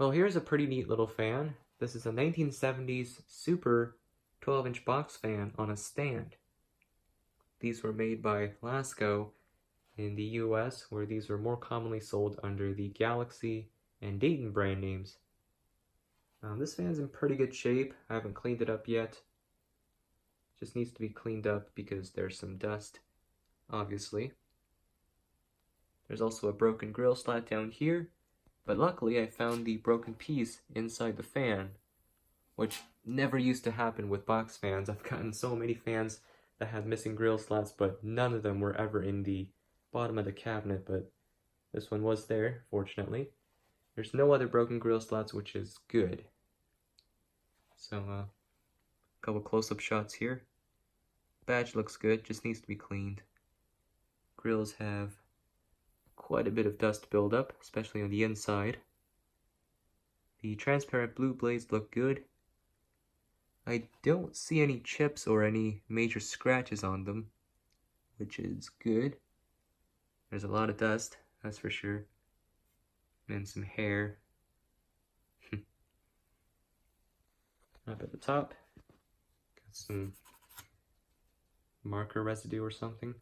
Well, here's a pretty neat little fan. This is a 1970s Super 12-inch box fan on a stand. These were made by Lasko in the US, where these were more commonly sold under the Galaxy and Dayton brand names. This fan's in pretty good shape. I haven't cleaned it up yet. Just needs to be cleaned up because there's some dust, obviously. There's also a broken grill slat down here, but luckily I found the broken piece inside the fan, which never used to happen with box fans. I've gotten so many fans that had missing grill slats, but none of them were ever in the bottom of the cabinet, but this one was there, fortunately. There's no other broken grill slats, which is good. So, a couple close-up shots here. Badge looks good, just needs to be cleaned. Grills have quite a bit of dust buildup, especially on the inside. The transparent blue blades look good. I don't see any chips or any major scratches on them, which is good. There's a lot of dust, that's for sure. And some hair. Up at the top, got some marker residue or something.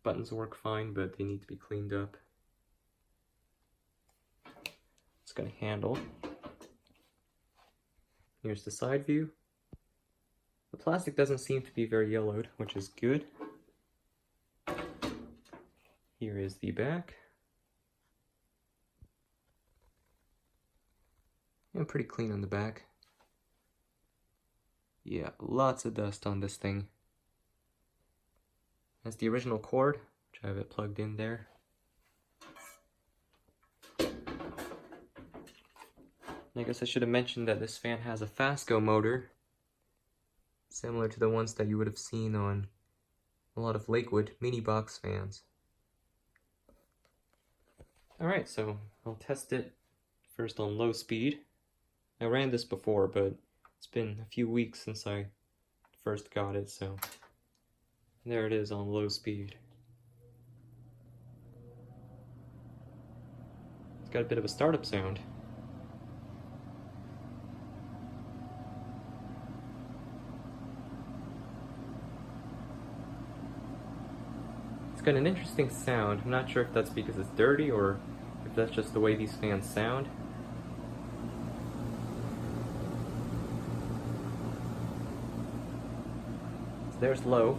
Buttons work fine, but they need to be cleaned up. It's got a handle. Here's the side view. The plastic doesn't seem to be very yellowed, which is good. Here is the back. And pretty clean on the back. Yeah, lots of dust on this thing. That's the original cord, which I have it plugged in there. I guess I should have mentioned that this fan has a FASCO motor, similar to the ones that you would have seen on a lot of Lakewood mini box fans. Alright, so I'll test it first on low speed. I ran this before, but it's been a few weeks since I first got it, so there it is on low speed. It's got a bit of a startup sound. It's got an interesting sound. I'm not sure if that's because it's dirty or if that's just the way these fans sound. So there's low.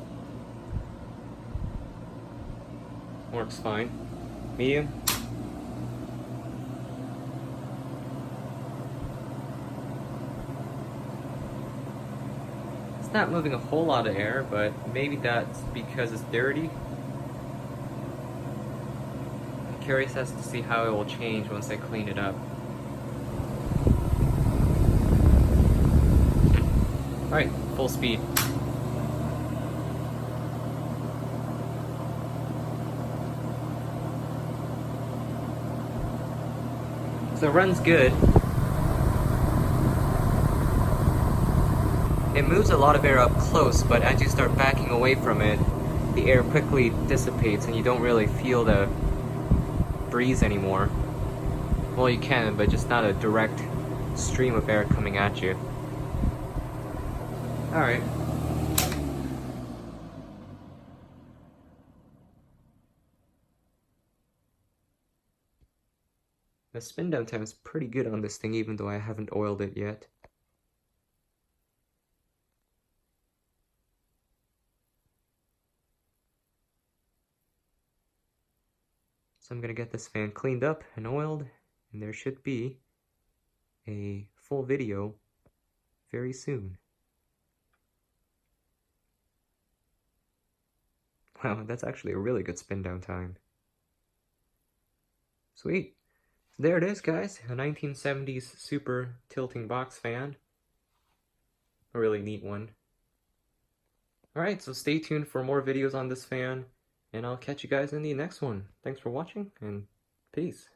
Works fine. Medium. It's not moving a whole lot of air, but maybe that's because it's dirty. I'm curious as to see how it will change once I clean it up. Alright, full speed. So it runs good. It moves a lot of air up close, but as you start backing away from it, the air quickly dissipates and you don't really feel the breeze anymore. Well, you can, but just not a direct stream of air coming at you. Alright. The spin down time is pretty good on this thing, even though I haven't oiled it yet. So I'm gonna get this fan cleaned up and oiled, and there should be a full video very soon. Wow, that's actually a really good spin down time. Sweet. So there it is, guys. A 1970s super tilting box fan. A really neat one. Alright, so stay tuned for more videos on this fan, and I'll catch you guys in the next one. Thanks for watching, and peace.